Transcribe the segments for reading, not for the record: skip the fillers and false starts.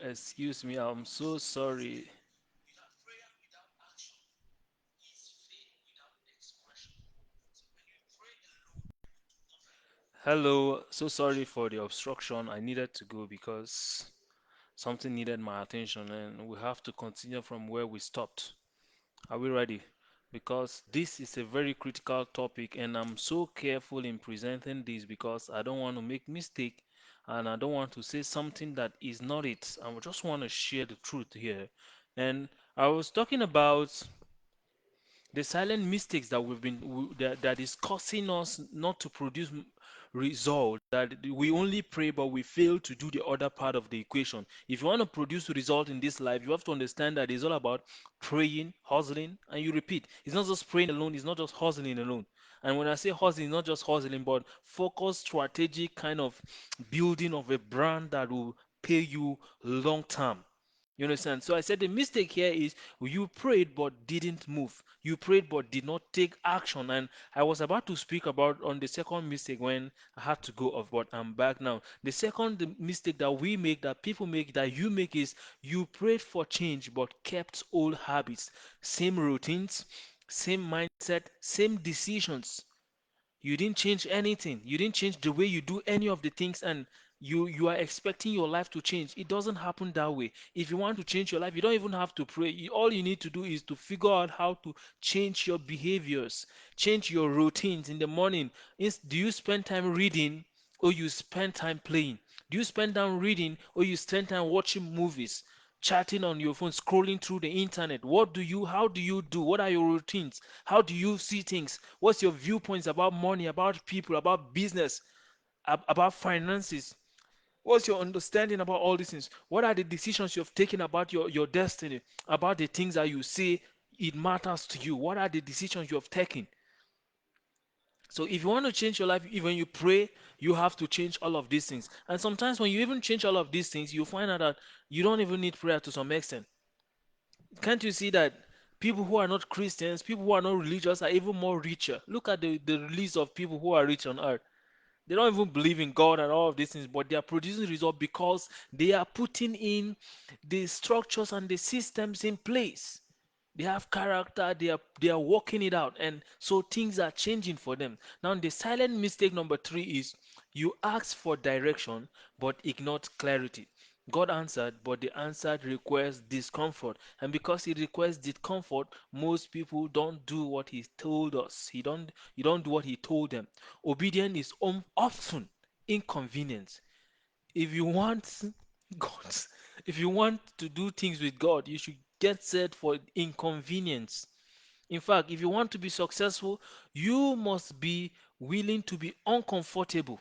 Excuse me, I'm so sorry. Hello, so sorry for the obstruction. I needed to go because something needed my attention, and we have to continue from where we stopped. Are we ready? Because this is a very critical topic, and I'm so careful in presenting this because I don't want to make mistake and I don't want to say something that is not it. I just want to share the truth here. And I was talking about the silent mistakes that that is causing us not to produce result, that we only pray but we fail to do the other part of the equation. If you want to produce result in this life, you have to understand that it's all about praying, hustling, and you repeat. It's not just praying alone, it's not just hustling alone. And when I say hustling, not just hustling, but focused, strategic kind of building of a brand that will pay you long term. You understand? So I said the mistake here is you prayed but didn't move. You prayed but did not take action. And I was about to speak about on the second mistake when I had to go off, but I'm back now. The second mistake that we make, that people make, that you make is you prayed for change but kept old habits, same routines, same mindset, same decisions. You didn't change anything. You didn't change the way you do any of the things, and you are expecting your life to change. It doesn't happen that way. If you want to change your life, you don't even have to pray. All you need to do is to figure out how to change your behaviors, change your routines in the morning. Do you spend time reading or you spend time playing? Do you spend time reading or you spend time watching movies? Chatting on your phone, scrolling through the internet. How do you do? What are your routines? How do you see things? What's your viewpoints about money, about people, about business, about finances? What's your understanding about all these things? What are the decisions you've taken about your destiny, about the things that you say it matters to you? What are the decisions you have taken? So if you want to change your life, even you pray, you have to change all of these things. And sometimes when you even change all of these things, you find out that you don't even need prayer to some extent. Can't you see that people who are not Christians, people who are not religious, are even more richer? Look at the list of people who are rich on earth. They don't even believe in God and all of these things, but they are producing results because they are putting in the structures and the systems in place. They have character, they are working it out, and so things are changing for them. Now, the silent mistake number three is you ask for direction but ignored clarity. God answered, but the answer requires discomfort, and because it requires discomfort, most people don't do what He told us. You don't do what He told them. Obedience is often inconvenient. If you want God, if you want to do things with God, you should get set for inconvenience. In fact, if you want to be successful, you must be willing to be uncomfortable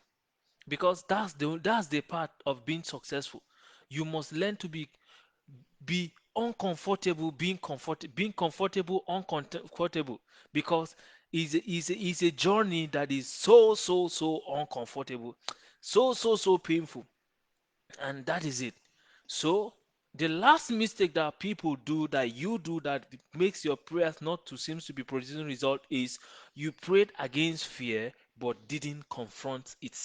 because that's the part of being successful. You must learn to be uncomfortable, being comfortable, uncomfortable because it's a journey that is so uncomfortable, so painful, and that is it. So the last mistake that people do, that you do, that makes your prayers not to seems to be producing result is you prayed against fear but didn't confront it.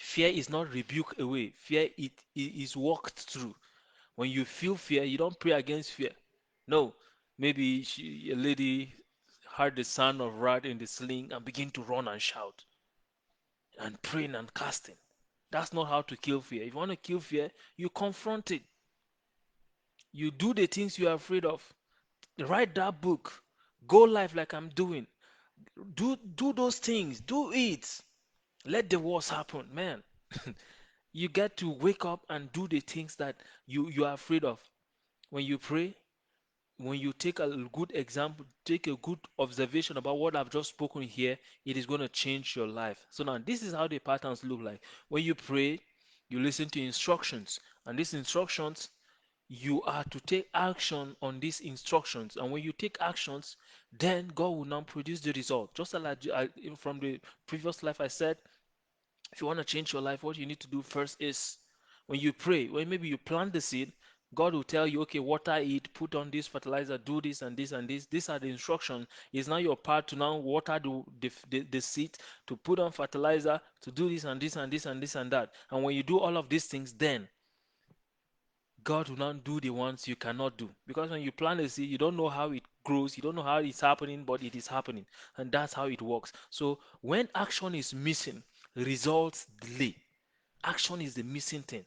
Fear is not rebuked away. Fear it is walked through. When you feel fear, you don't pray against fear. No, maybe a lady heard the sound of rat in the sling and begin to run and shout and praying and casting. That's not how to kill fear. If you want to kill fear, you confront it. You do the things you are afraid of. Write that book. Go live like I'm doing. Do those things. Do it. Let the wars happen, man. You get to wake up and do the things that you are afraid of. When you pray, when you take a good example, take a good observation about what I've just spoken here, it is going to change your life. So now this is how the patterns look like. When you pray, you listen to instructions, and these instructions, you are to take action on these instructions. And when you take actions, then God will now produce the result. Just like from the previous life I said, if you want to change your life, what you need to do first is when you pray, when maybe you plant the seed, God will tell you, okay, water it, put on this fertilizer, do this and this and this. These are the instructions. It's now your part to now water the seed, to put on fertilizer, to do this and this and this and this and that. And when you do all of these things, then God will not do the ones you cannot do. Because when you plant a seed, you don't know how it grows, you don't know how it's happening, but it is happening. And that's how it works. So when action is missing, results delay. Action is the missing thing.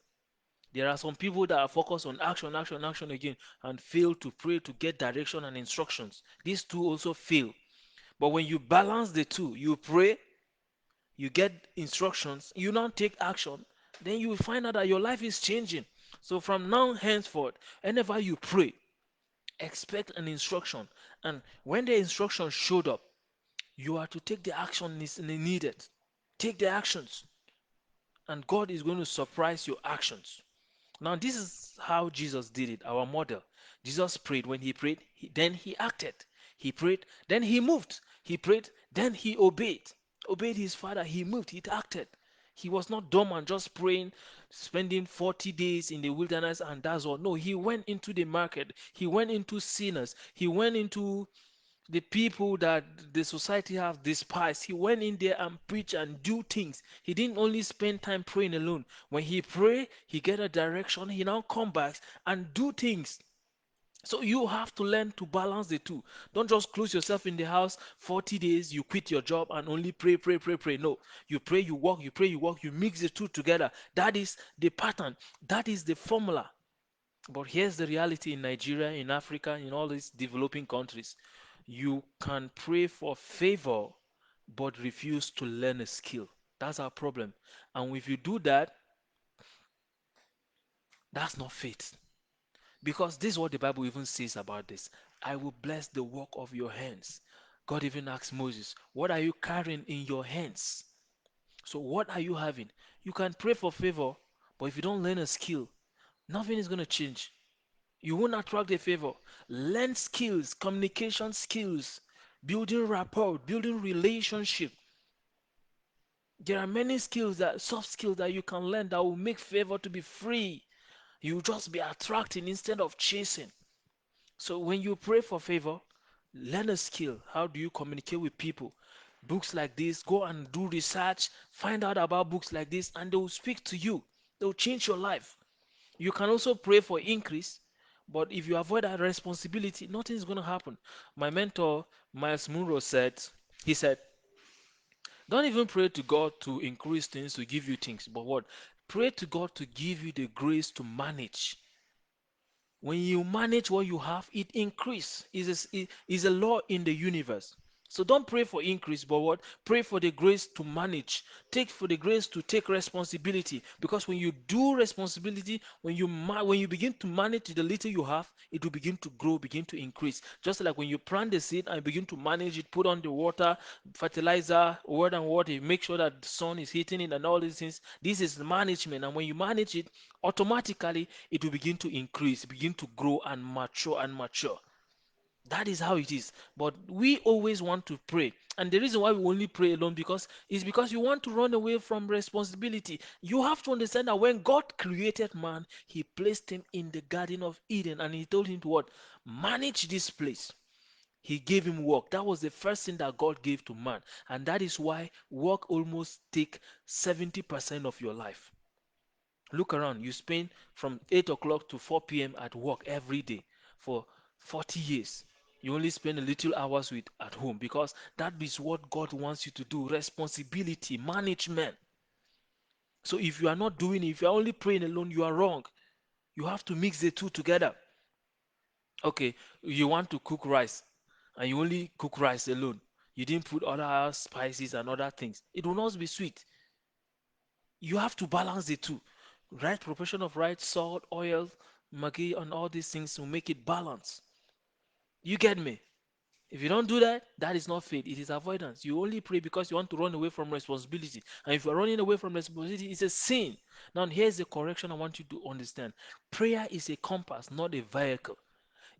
There are some people that are focused on action, action, action again, and fail to pray to get direction and instructions. These two also fail. But when you balance the two, you pray, you get instructions, you now take action, then you will find out that your life is changing. So from now henceforth, whenever you pray, expect an instruction. And when the instruction showed up, you are to take the action needed. Take the actions, and God is going to surprise your actions. Now, this is how Jesus did it, our model. Jesus prayed. When he prayed, then he acted. He prayed, then he moved. He prayed, then he obeyed. Obeyed his father, he moved, he acted. He was not dumb and just praying, spending 40 days in the wilderness, and that's all. No, he went into the market, he went into sinners, he went into the people that the society have despised. He went in there and preach and do things. He didn't only spend time praying alone. When he pray, he get a direction. He now come back and do things. So you have to learn to balance the two. Don't just close yourself in the house 40 days, you quit your job and only pray, pray, pray, pray. No. You pray, you walk, you pray, you walk, you mix the two together. That is the pattern. That is the formula. But here's the reality in Nigeria, in Africa, in all these developing countries. You can pray for favor, but refuse to learn a skill. That's our problem. And if you do that, that's not faith. Because this is what the Bible even says about this. I will bless the work of your hands. God even asked Moses, what are you carrying in your hands? So, what are you having? You can pray for favor, but if you don't learn a skill, nothing is going to change. You won't attract the favor. Learn skills, communication skills, building rapport, building relationship. There are many skills that soft skills that you can learn that will make favor to be free. You just be attracting instead of chasing. So when you pray for favor, learn a skill. How do you communicate with people? Books like this, go and do research, find out about books like this, and they will speak to you. They will change your life. You can also pray for increase, but if you avoid that responsibility, nothing is going to happen. My mentor, Miles Munro, he said, don't even pray to God to increase things, to give you things, but what? Pray to God to give you the grace to manage. When you manage what you have, it increase. Is a law in the universe. So don't pray for increase, but what? Pray for the grace to manage. Take for the grace to take responsibility. Because when you do responsibility, when you begin to manage the little you have, it will begin to grow, begin to increase. Just like when you plant the seed and begin to manage it, put on the water, fertilizer, word and water, make sure that the sun is hitting it and all these things. This is management, and when you manage it, automatically it will begin to increase, begin to grow and mature and mature. That is how it is. But we always want to pray. And the reason why we only pray alone because is because you want to run away from responsibility. You have to understand that when God created man, he placed him in the Garden of Eden and he told him to what? Manage this place. He gave him work. That was the first thing that God gave to man. And that is why work almost take 70% of your life. Look around. You spend from 8 o'clock to 4 p.m. at work every day for 40 years. You only spend a little hours with at home because that is what God wants you to do. Responsibility, management. So if you are not doing it, if you are only praying alone, you are wrong. You have to mix the two together. Okay, you want to cook rice and you only cook rice alone. You didn't put other spices and other things. It will not be sweet. You have to balance the two. Right proportion of right salt, oil, maggi, and all these things to make it balance. You get me? If you don't do that, that is not faith. It is avoidance. You only pray because you want to run away from responsibility. And if you're running away from responsibility, it's a sin. Now, here's the correction I want you to understand. Prayer is a compass, not a vehicle.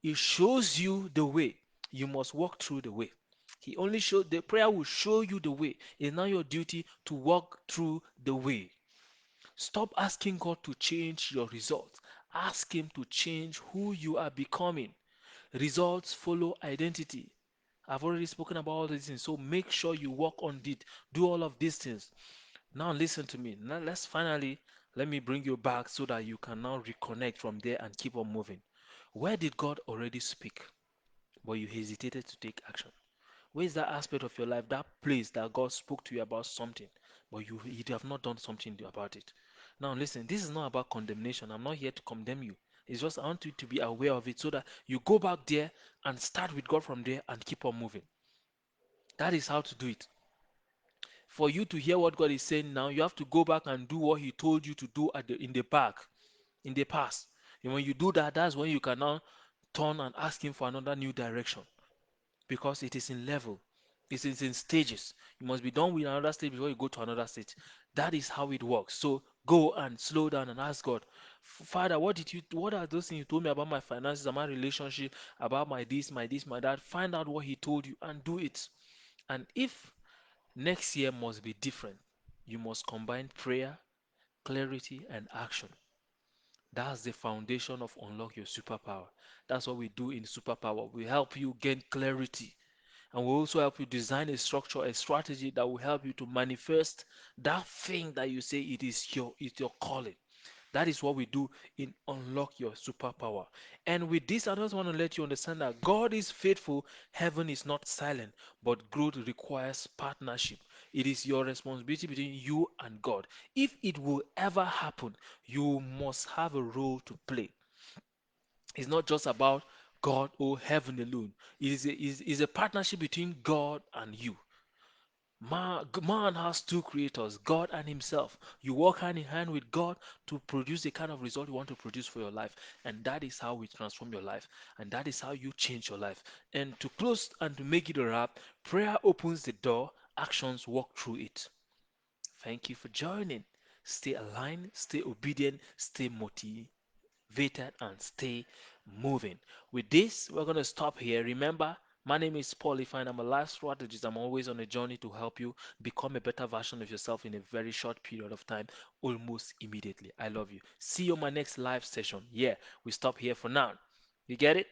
It shows you the way. You must walk through the way. He only showed the prayer will show you the way. It's now your duty to walk through the way. Stop asking God to change your results. Ask Him to change who you are becoming. Results follow identity. I've already spoken about all these things, so make sure you work on it. Do all of these things. Now, listen to me. Now, let's finally Let me bring you back so that you can now reconnect from there and keep on moving. Where did God already speak, but you hesitated to take action? Where is that aspect of your life, that place that God spoke to you about something, but you have not done something about it? Now, listen, this is not about condemnation. I'm not here to condemn you. It's just I want you to be aware of it so that you go back there and start with God from there and keep on moving. That is how to do it. For you to hear what God is saying now, you have to go back and do what He told you to do in the back, in the past. And when you do that, that's when you can now turn and ask Him for another new direction because it is in level, it is in stages. You must be done with another stage before you go to another stage. That is how it works. So go and slow down and ask God, Father, what are those things you told me about my finances, about my relationship, about my that? Find out what He told you and do it. And if next year must be different, you must combine prayer, clarity, and action. That's the foundation of unlock your superpower. That's what we do in superpower. We help you gain clarity, and we also help you design a structure, a strategy that will help you to manifest that thing that you say it's your calling. That is what we do in Unlock Your Superpower. And with this, I just want to let you understand that God is faithful, heaven is not silent, but growth requires partnership. It is your responsibility between you and God. If it will ever happen, you must have a role to play. It's not just about God or heaven alone. It is a partnership between God and you. Man has two creators, God and himself. You work hand in hand with God to produce the kind of result you want to produce for your life. And that is how we transform your life. And that is how you change your life. And to close and to make it a wrap, prayer opens the door, actions walk through it. Thank you for joining. Stay aligned, stay obedient, stay motivated and stay moving. With this, we're going to stop here. Remember, my name is Paul Ifine. I'm a life strategist. I'm always on a journey to help you become a better version of yourself in a very short period of time, almost immediately. I love you. See you on my next live session. Yeah, we stop here for now. You get it?